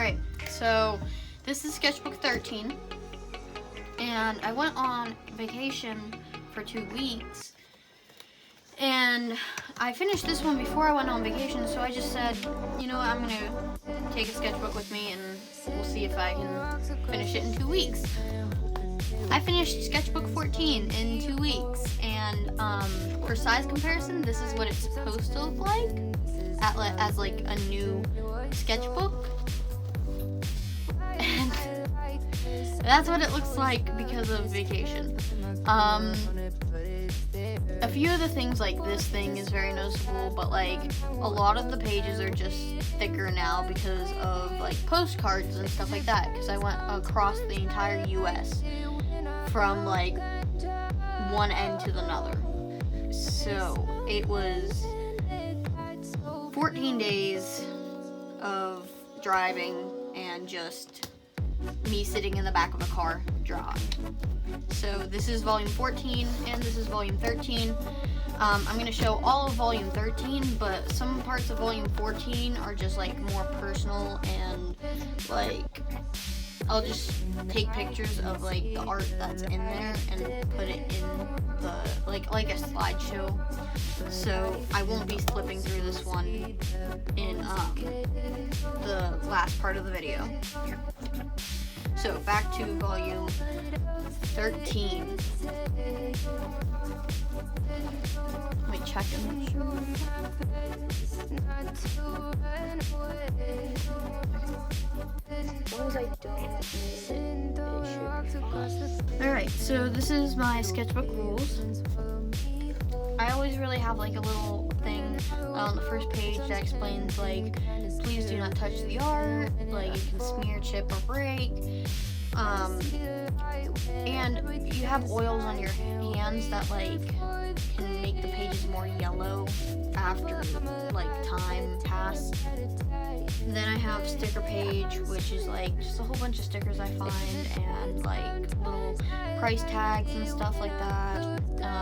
Alright, so this is Sketchbook 13, and I went on vacation for 2 weeks, and I finished this one before I went on vacation, so I just said, you know what, I'm going to take a sketchbook with me, and we'll see if I can finish it in 2 weeks. I finished Sketchbook 14 in 2 weeks, and for size comparison, this is what it's supposed to look like as like a new sketchbook. And that's what it looks like because of vacation. A few of the things, like this thing is very noticeable, but like a lot of the pages are just thicker now because of like postcards and stuff like that, because I went across the entire US from like one end to another. So it was 14 days of driving and just me sitting in the back of a car drawing. So this is volume 14 and this is volume 13. I'm going to show all of volume 13, but some parts of volume 14 are just like more personal, and like I'll just take pictures of like the art that's in there and put it in the like a slideshow. So I won't be flipping through this one in the last part of the video. So back to volume 13. Let me check and make sure. As long as I don't miss it, Alright, so this is my sketchbook rules. I always really have like a little thing on the first page that explains like, please do not touch the art, like you can smear, chip, or break. And you have oils on your hands that like can make the pages more yellow after like time passed. Then I have sticker page, which is like just a whole bunch of stickers I find, and like little price tags and stuff like that.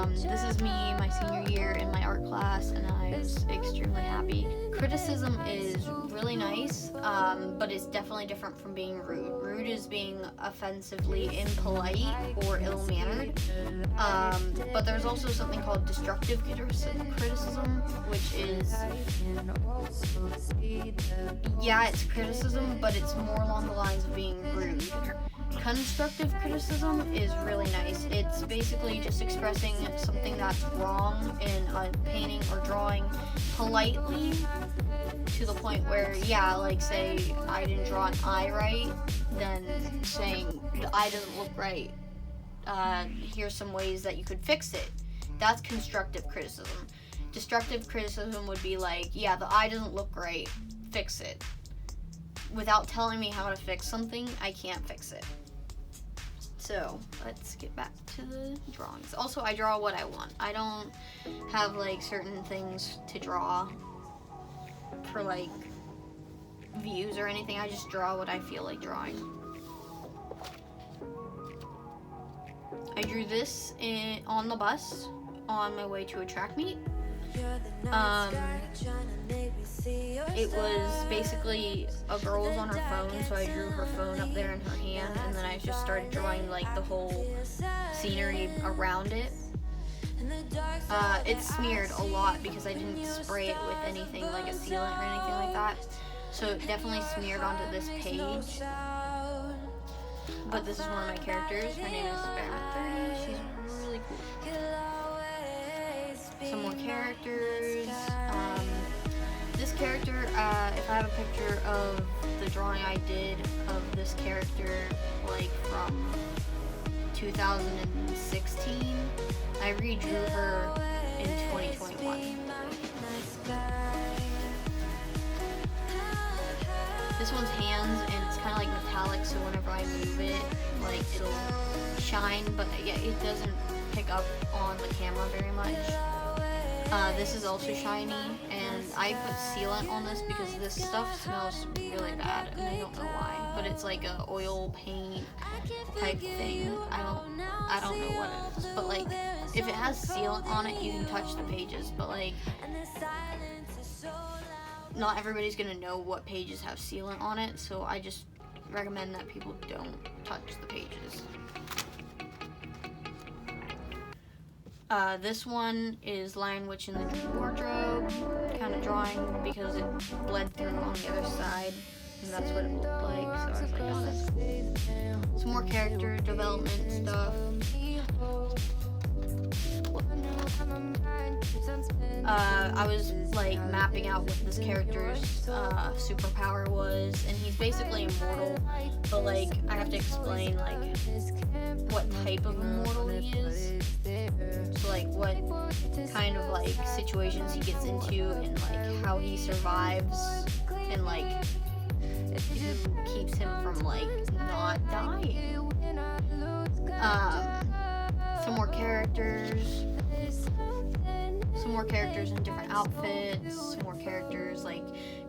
This is me my senior year in my art class, and I was extremely happy. Criticism is really nice, but it's definitely different from being rude. Rude is being offensively impolite or ill-mannered, but there's also something called destructive criticism, which is, yeah, it's criticism, but it's more along the lines of being rude. Constructive criticism is really nice. It's basically just expressing something that's wrong in a painting or drawing politely, to the point where, yeah, like say I didn't draw an eye right, then saying the eye doesn't look right. Here's some ways that you could fix it. That's constructive criticism. Destructive criticism would be like, yeah, the eye doesn't look right, fix it. Without telling me how to fix something, I can't fix it. So let's get back to the drawings. Also, I draw what I want. I don't have like certain things to draw for like views or anything. I just draw what I feel like drawing. I drew this on the bus on my way to a track meet. It was basically a girl was on her phone, so I drew her phone up there in her hand, and then I just started drawing like the whole scenery around it. It smeared a lot because I didn't spray it with anything like a sealant or anything like that, so it definitely smeared onto this page. But this is one of my characters. Her name is Experiment 30. She's really cool. Some more characters. This character, if I have a picture of the drawing I did of this character, like from 2016, I redrew her in 2021. This one's hands, and it's kind of like metallic, so whenever I move it, like it'll shine, but yeah, it doesn't pick up on the camera very much. This is also shiny, and I put sealant on this because this stuff smells really bad, and I don't know why, but it's like a oil paint type thing. I don't know what it is, but like if it has sealant on it, you can touch the pages, but like not everybody's gonna know what pages have sealant on it, so I just recommend that people don't touch the pages. This one is Lion Witch in the Wardrobe kind of drawing because it bled through on the other side, and that's what it looked like, so I was like, oh, that's cool. Some more character development stuff. I was like mapping out what this character's superpower was, and he's basically immortal, but like I have to explain like what type of immortal he is, so like what kind of like situations he gets into, and like how he survives, and like who keeps him from like not dying. Some more characters. Some more characters in different outfits, some more characters like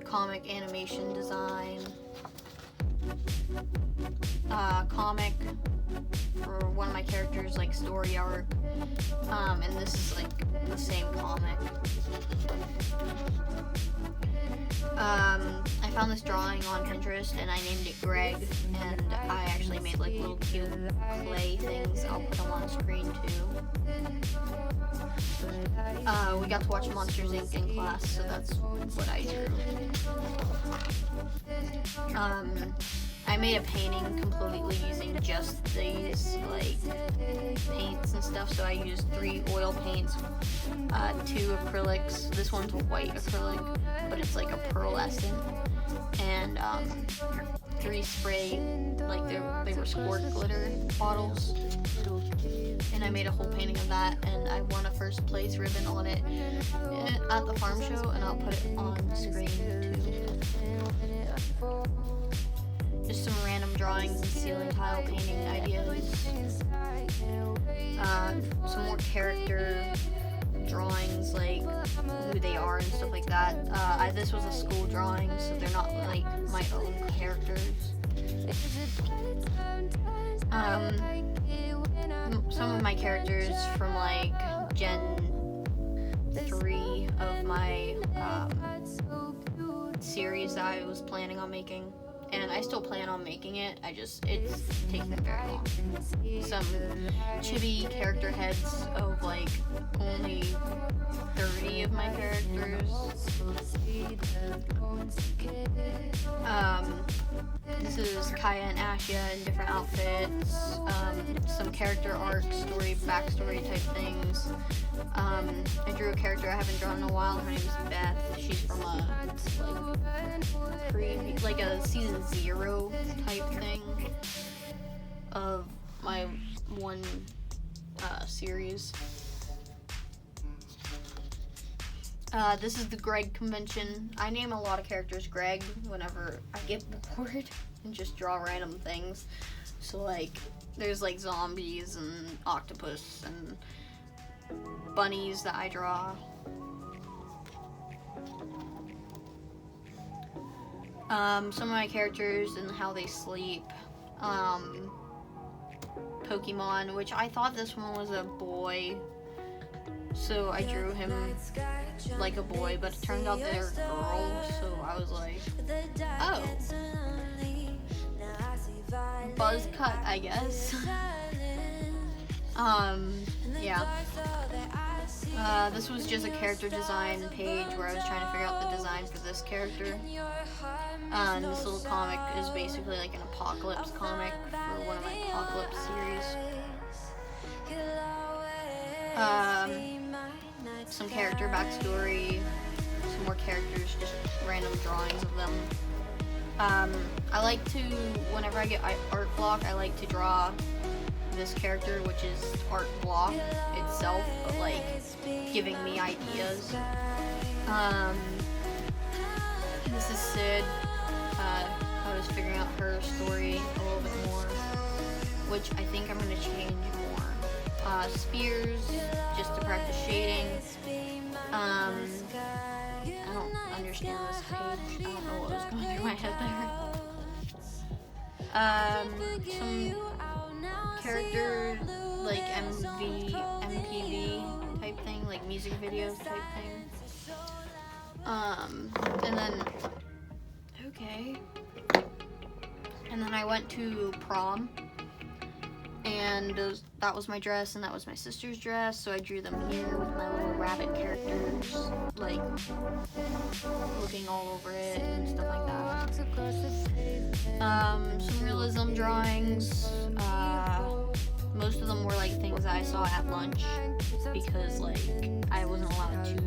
comic animation design, comic for one of my characters, like story arc, and this is like the same comic. I found this drawing on Pinterest and I named it Greg, and I actually made like little cute clay things. I'll put them on screen too. We got to watch Monsters Inc. in class, so that's what I drew. I made a painting completely using just these like paints and stuff. So I used 3 oil paints, 2 acrylics. This one's a white acrylic, but it's like a pearlescent, and 3 spray, like they were squirt glitter bottles. And I made a whole painting of that, and I won a first place ribbon on it at the farm show, and I'll put it on screen too. Just some random drawings and ceiling tile painting ideas. Some more character drawings, like who they are and stuff like that. This was a school drawing, so they're not like my own characters. Some of my characters from like Gen 3 of my series that I was planning on making, and I still plan on making it. It's taking very long. Some chibi character heads of like only 30 of my characters. This is Kaya and Ashia in different outfits. Some character arc, story, backstory type things. I drew a character I haven't drawn in a while. Her name is Beth. She's from like a season 0 type thing of my one series. This is the Greg convention. I name a lot of characters Greg whenever I get bored and just draw random things. So like there's like zombies and octopus and bunnies that I draw. Some of my characters and how they sleep. Pokemon, which I thought this one was a boy, so I drew him like a boy, but it turned out they're girls, so I was like, oh. Buzz cut, I guess. Yeah. This was just a character design page where I was trying to figure out the design for this character. And this little comic is basically like an apocalypse comic for one of my apocalypse series. Some character backstory, some more characters, just random drawings of them. I like to, whenever I get art block, I like to draw this character, which is art block itself, but like giving me ideas. This is Sid. I was figuring out her story a little bit more, which I think I'm going to change more. Spears, just to practice shading. I don't understand this page. I don't know what was going through my head there. Some character, like MPV type thing, like music videos type thing. And then, okay. And then I went to prom, and that was my dress, and that was my sister's dress, so I drew them here with my little rabbit characters, like, looking all over it and stuff like that. Some realism drawings, most of them were, like, things I saw at lunch, because, like, I wasn't allowed to,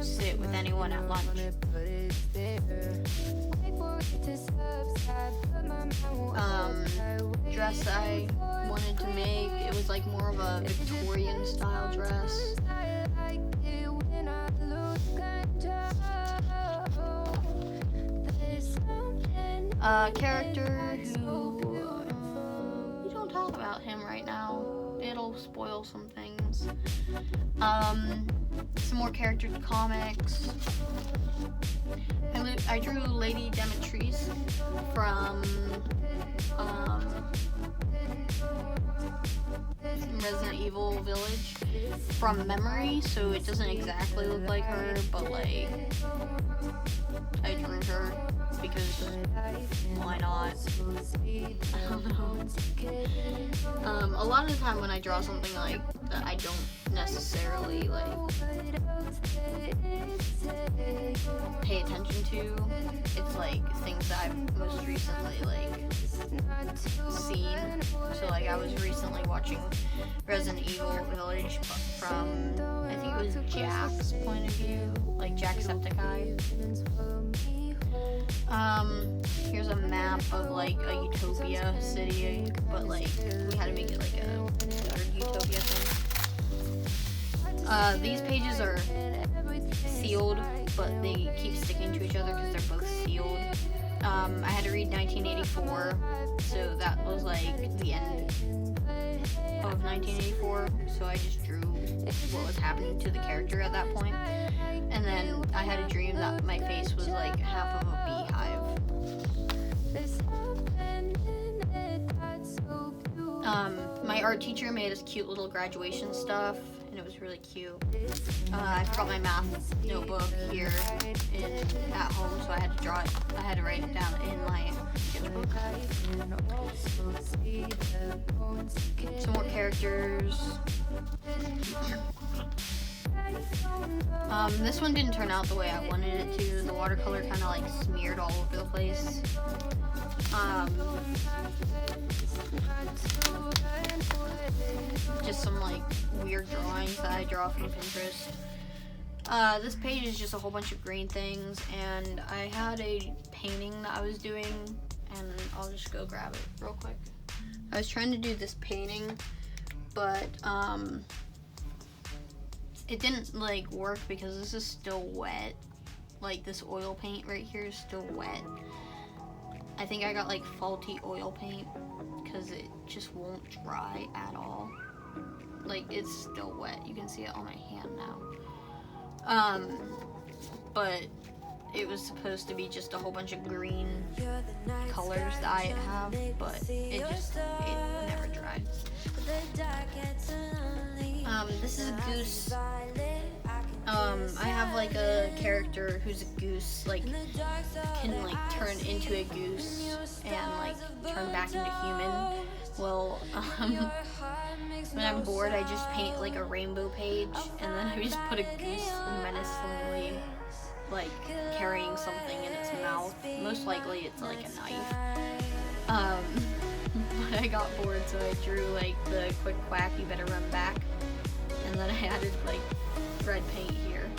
sit with anyone at lunch. Dress I wanted to make, it was like more of a Victorian style dress. Character who, we don't talk about him right now. It'll spoil some things. Some more character comics. I drew Lady Demetrice from Resident Evil Village from memory, so it doesn't exactly look like her, but like I drew her because why not? I don't know. A lot of the time when I draw something like that I don't necessarily like pay attention to, it's like things that I've most recently like seen. So like I was recently watching Resident Evil Village from, I think it was Jack's point of view, like Jacksepticeye. Here's a map of like a utopia city, but like we had to make it like a weird utopia thing. These pages are sealed, but they keep sticking to each other because they're both sealed. I had to read 1984, so that was like the end of 1984, so I just drew what was happening to the character at that point. And then I had a dream that my face was like half of a beehive. My art teacher made us cute little graduation stuff, and it was really cute. I forgot my math notebook here at home, so I had to draw it. I had to write it down in my sketchbook. Some more characters. This one didn't turn out the way I wanted it to. The watercolor kind of like smeared all over the place. Just some like weird drawings that I draw from Pinterest. This page is just a whole bunch of green things, and I had a painting that I was doing, and I'll just go grab it real quick. I was trying to do this painting, but it didn't like work because this is still wet. Like this oil paint right here is still wet. I think I got like faulty oil paint because it just won't dry at all. Like it's still wet. You can see it on my hand now. But it was supposed to be just a whole bunch of green colors that I have, but it never dried. This is a goose. I have like a character who's a goose, like can like turn into a goose and like turn back into human. Well, when I'm bored, I just paint like a rainbow page, and then I just put a goose menacingly like carrying something in its mouth. Most likely it's like a knife. But I got bored, so I drew like the quick quack, you better run back, and then I added like red paint here.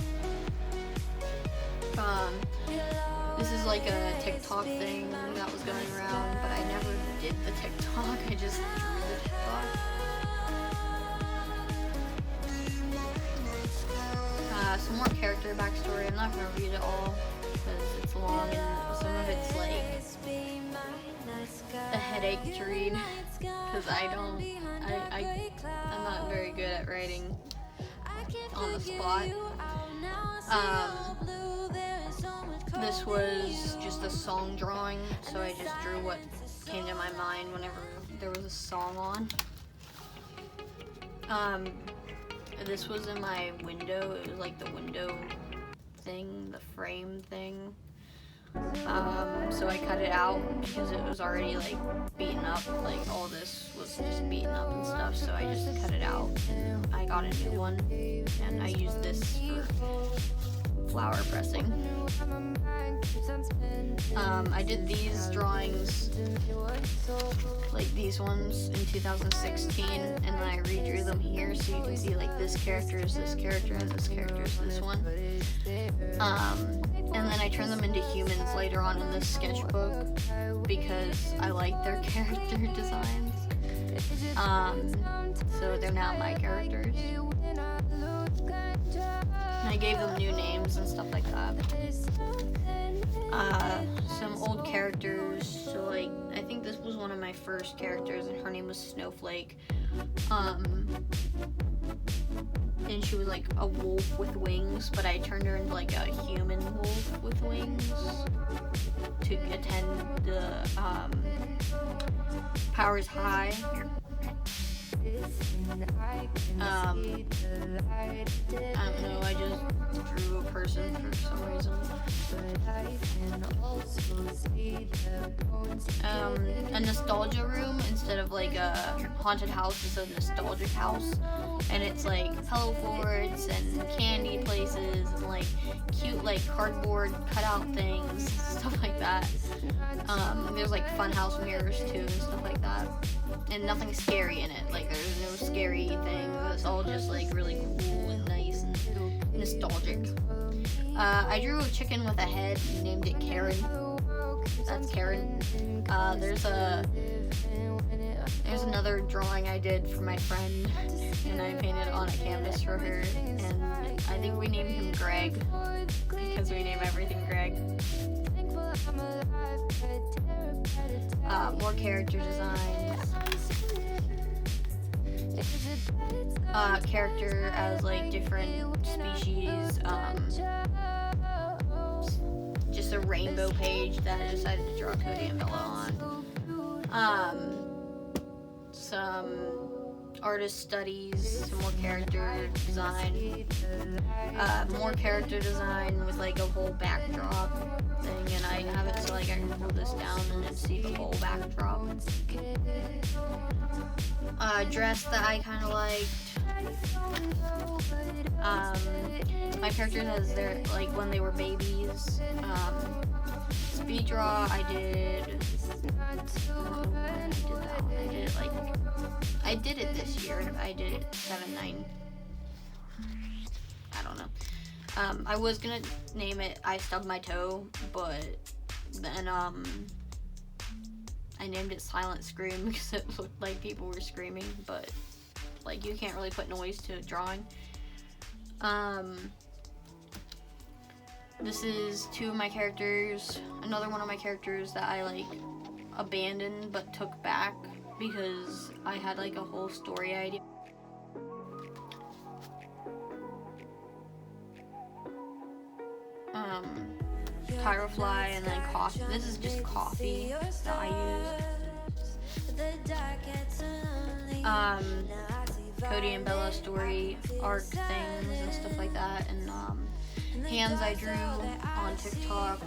This is like a TikTok thing that was going around, but I never did the TikTok, I just drew the TikTok. Some more character backstory. I'm not going to read it all because it's long and some of it's like a headache to read because I'm not very good at writing on the spot. This was just a song drawing, so I just drew what came to my mind whenever there was a song on. This was in my window. It was like the window thing, the frame thing. So I cut it out because it was already like beaten up. Like all this was just beaten up and stuff. So I just cut it out and I got a new one. And I used this for flower pressing. I did these drawings, like these ones, in 2016, and then I redrew them here so you can see like this character is this character and this character is this one. And then I turned them into humans later on in this sketchbook because I like their character designs. So they're now my characters. And I gave them new names and stuff like that. Some old characters, so like, I think this was one of my first characters and her name was Snowflake. And she was like a wolf with wings, but I turned her into like a human wolf with wings to attend the Powers High. I don't know, I just drew a person for some reason. A nostalgia room instead of like a haunted house is a nostalgic house, and it's like Hello Forts and candy places and like cute like cardboard cutout things, stuff like that. There's like funhouse mirrors too and stuff like that. And nothing scary in it. Like there's no scary things. It's all just like really cool and nice and nostalgic. I drew a chicken with a head and named it Karen. That's Karen. There's another drawing I did for my friend, and I painted on a canvas for her. And I think we named him Greg because we name everything Greg. More character designs. Character as like different species. Just a rainbow page that I decided to draw Cody and Bella on. Some artist studies, some more character design. More character design with like a whole backdrop thing, and I have it so like I can pull this down and then see the whole backdrop. Dress that I kind of liked. My characters as their like when they were babies. Speed draw I did. I did it this year. I did it 7-9. I don't know. I was gonna name it I Stubbed My Toe, but then I named it Silent Scream because it looked like people were screaming, but like you can't really put noise to a drawing. This is two of my characters. Another one of my characters that I like abandoned but took back because I had like a whole story idea. Pyrofly and then coffee. This is just coffee that I use. Cody and Bella story arc things and stuff like that, and hands I drew on TikTok.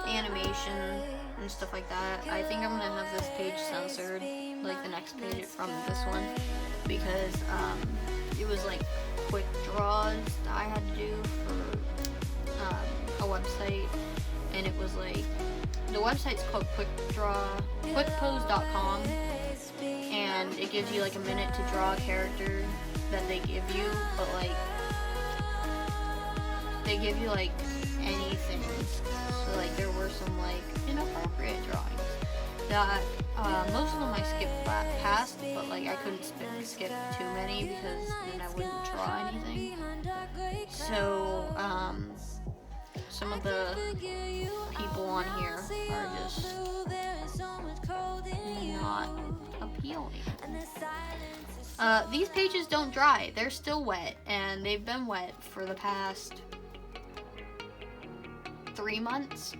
Animation and stuff like that. I think I'm gonna have this page censored, like the next page from this one, because it was like quick draws that I had to do for a website, and it was like the website's called quickpose.com, and it gives you like a minute to draw a character that they give you, but like they give you like anything. So like there were some like inappropriate drawings that most of them I skipped past, but like I couldn't skip too many because then I wouldn't draw anything. So some of the people on here are just not appealing. These pages don't dry. They're still wet, and they've been wet for the past 3 months.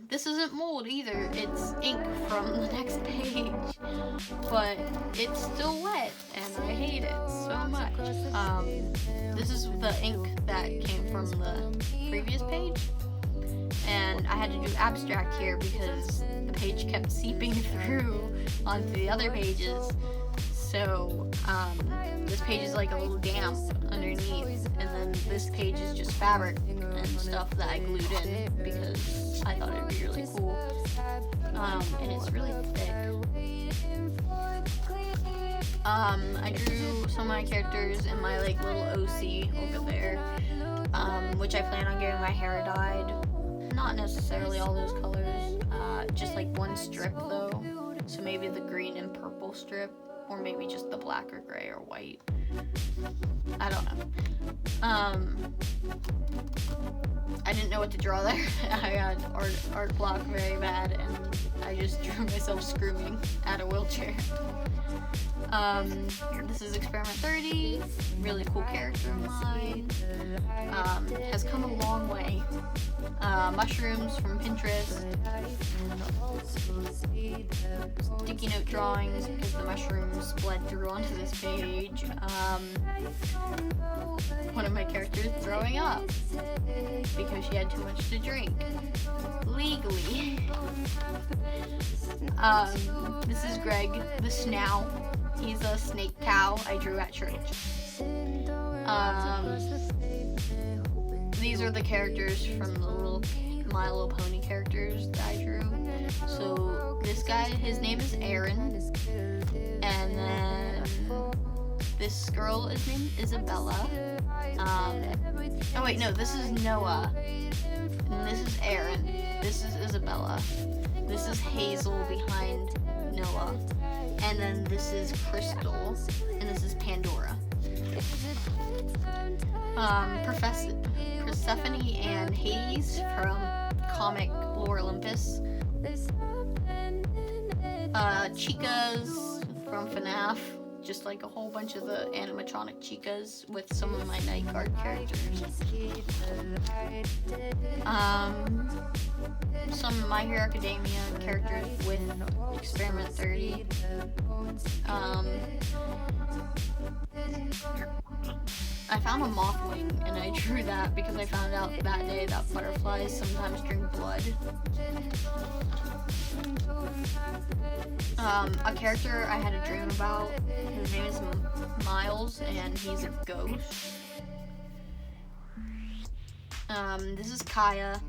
This isn't mold either, it's ink from the next page, but it's still wet, and I hate it so much. This is the ink that came from the previous page, and I had to do abstract here because the page kept seeping through onto the other pages, so this page is like a little damp underneath, and then this page is just fabric and stuff that I glued in because I thought it'd be really cool. And it's really thick. I drew some of my characters in my like little OC over there, which I plan on getting my hair dyed. Not necessarily all those colors, just like one strip though. So maybe the green and purple strip, or maybe just the black or gray or white. I don't know. I didn't know what to draw there. I had art block very bad, and I just drew myself screaming at a wheelchair. This is Experiment 30, really cool character of mine. Has come a long way. Mushrooms from Pinterest. Sticky note drawings because the mushrooms bled through onto this page. One of my characters throwing up because she had too much to drink. Legally. This is Greg, the snout. He's a snake cow I drew at church. These are the characters from the little My Little Pony characters that I drew. So this guy, his name is Aaron, and then this girl is named Isabella. Oh wait, no, this is Noah, and this is Aaron. This is Isabella. This is Hazel behind Noah, and then this is Crystal, and this is Pandora. Persephone and Hades from comic Lore Olympus. Chicas from FNAF, just like a whole bunch of the animatronic chicas with some of my night guard characters. Some My Hero Academia characters with Experiment 30. I found a mothwing, and I drew that because I found out that day that butterflies sometimes drink blood. A character I had a dream about, his name is Miles, and he's a ghost. This is Kaya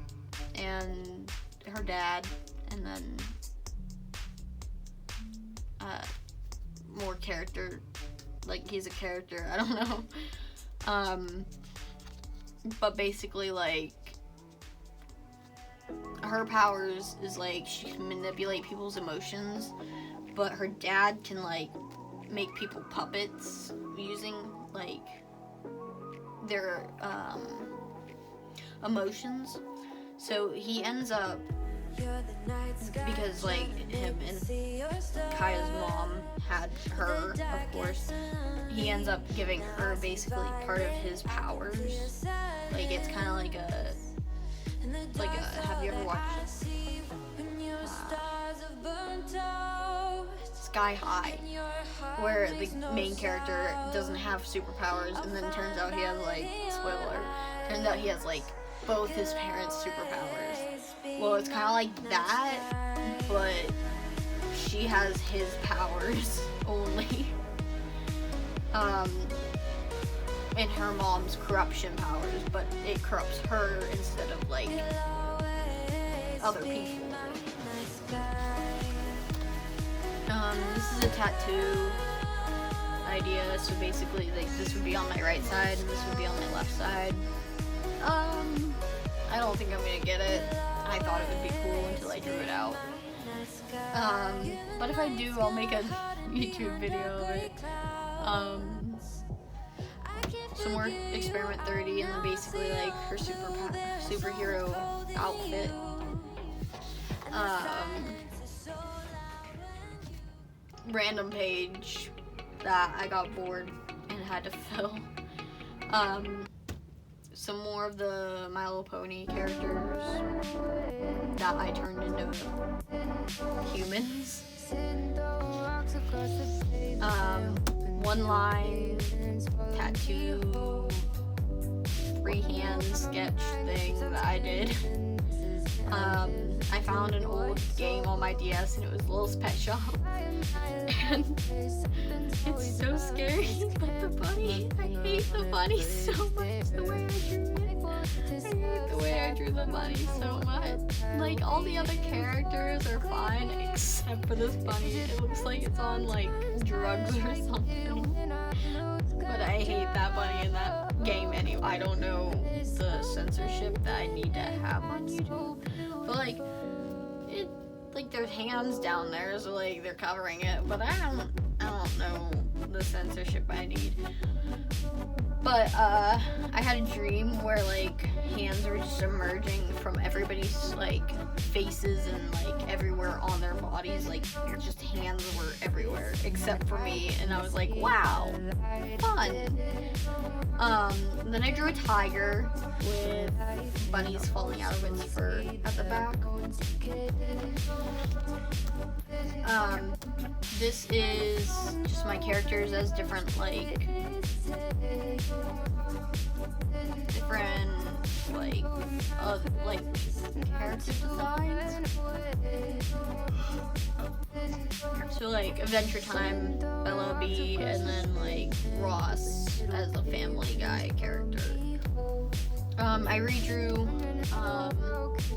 and her dad, and then more character, like he's a character, I don't know. But basically, like, her powers is like she can manipulate people's emotions, but her dad can like make people puppets using like their emotions. So he ends up, because like him and Kaya's mom had her, of course, he ends up giving her basically part of his powers. Like it's kind of like a have you ever watched Sky High, where the main character doesn't have superpowers, and then turns out he has like, spoiler, turns out he has like both his parents' superpowers. Well, it's kind of like that, but she has his powers only. And her mom's corruption powers, but it corrupts her instead of like other people. This is a tattoo idea, so basically like this would be on my right side and this would be on my left side. I don't think I'm gonna get it. I thought it would be cool until I drew it out. But if I do, I'll make a YouTube video of it. Some more Experiment 30, and then basically like her superhero outfit. Random page that I got bored and had to fill. some more of the My Little Pony characters that I turned into humans. One line, tattoo, freehand sketch thing that I did. I found an old game on my DS and it was Lil's Pet Shop. And it's so scary, but the bunny, I hate the bunny so much, the way I drew it. I hate the way I drew the bunny so much. Like, all the other characters are fine except for this bunny. It looks like it's on, like, drugs or something. But I hate that bunny in that game anyway. I don't know the censorship that I need to have on YouTube. But, like, there's hands down there, so, like, they're covering it. But I don't know the censorship I need. But, I had a dream where, like, hands were just emerging from everybody's, like, faces and, like, everywhere on their bodies. Like, just hands were everywhere, except for me. And I was like, wow, fun. Then I drew a tiger with bunnies falling out of its fur at the back. This is just my characters as different, like, character designs. So, like, Adventure Time, Bella B, and then, like, Ross as a Family Guy character. I redrew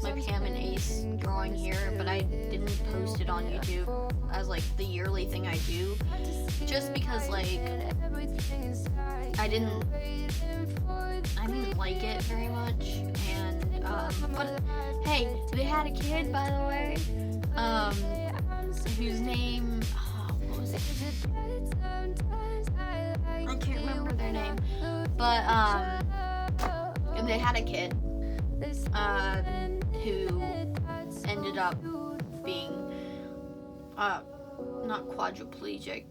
my Pam and Ace drawing here, but I didn't post it on YouTube as, like, the yearly thing I do, just because, like, I didn't like it very much. And but hey, they had a kid, by the way, whose name, what was it? I can't remember their name, but and they had a kid who ended up being not quadriplegic,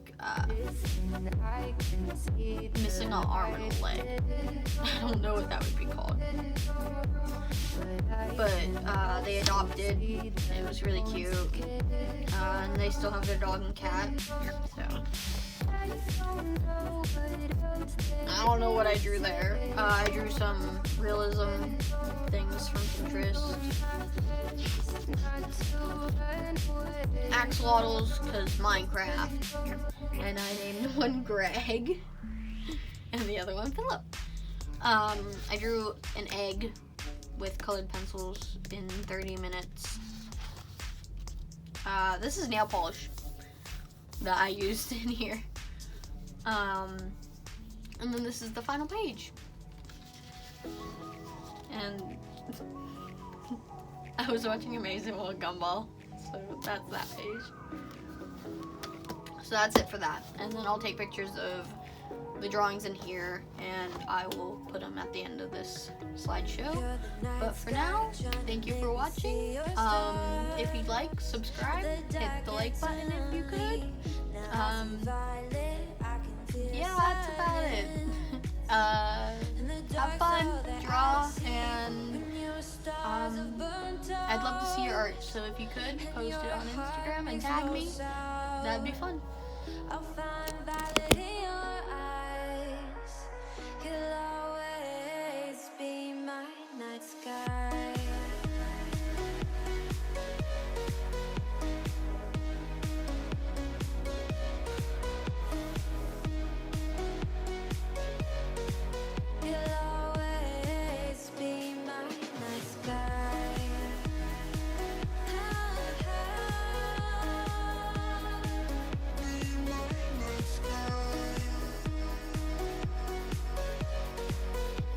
missing an arm and a leg. I don't know what that would be called. But they adopted. It was really cute. And they still have their dog and cat. So I don't know what I drew there. I drew some realism things from Pinterest. Axolotls, because Minecraft. And I named one Greg. And the other one Philip. I drew an egg with colored pencils in 30 minutes. This is nail polish that I used in here. And then this is the final page. And I was watching Amazing World Gumball, so that's that page. So that's it for that. And then I'll take pictures of the drawings in here, and I will put them at the end of this slideshow. But for now, thank you for watching. If you'd like, subscribe, hit the like button if you could. Yeah, that's about it. Have fun, draw, and I'd love to see your art. So if you could, post it on Instagram and tag me. That'd be fun. I'll find violet in your eyes. You'll always be my night sky. You'll always be my night sky.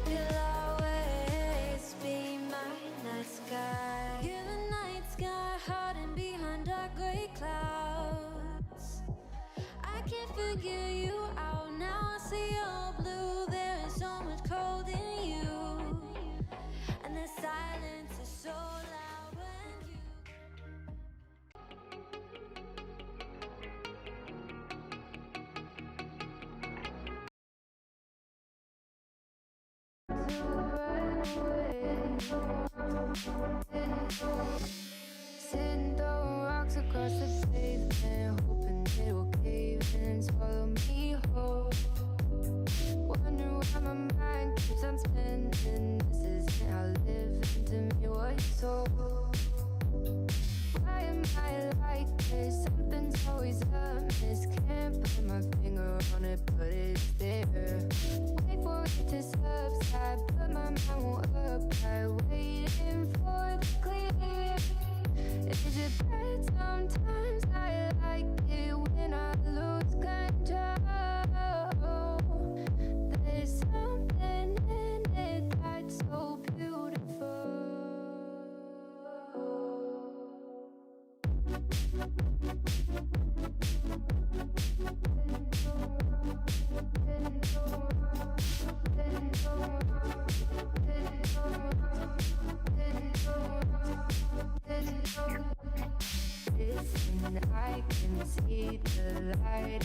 You'll always be my night sky. You're the night sky hiding behind dark gray clouds. I can't figure you out now. I see you're blue. There is so much cold in you, and the silence is so loud when you Sitting throwing rocks across the pavement, hoping it will cave in and swallow me whole. Wondering why my mind keeps on spinning. This isn't how living to me was told. Why am I like this? Something's always amiss. Can't put my finger on it, but it's there. Wait for it to subside, but my mind won't apply. Waiting for the clear. Is it bad? Sometimes I like it when I lose control. There's something in it that's so beautiful. Listen, I can see the light.